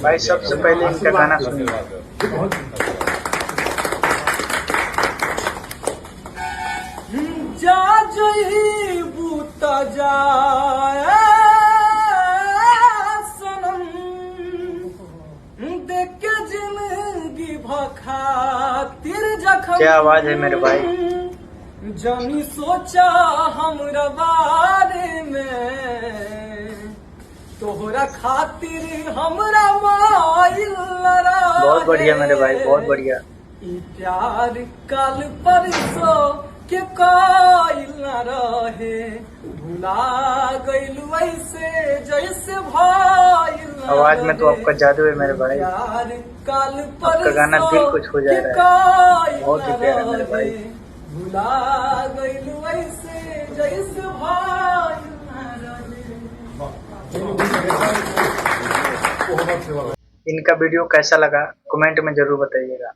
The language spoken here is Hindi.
भाई सबसे पहले इनका गाना सुनिए। जा जही बूता जाए सनम, देख के जिंदगी भखातिर जखम। क्या आवाज है मेरे भाई। जानी सोचा हमरा बारे में, तोहरा खातिर हमरा माइल लड़ा। बहुत बढ़िया मेरे भाई, बहुत बढ़िया। ई प्यार कल परसों के काइल न रहे, भुला गइल वैसे जैसे भाई। आवाज में तो आपका जादू है मेरे भाई। प्यार कल आपका गाना दिल को छू जा रहा है, बहुत ही प्यारा मेरे भाई। भुला गइल वैसे जैसे भाई न रहे। इनका वीडियो कैसा लगा कमेंट में जरूर बताइएगा।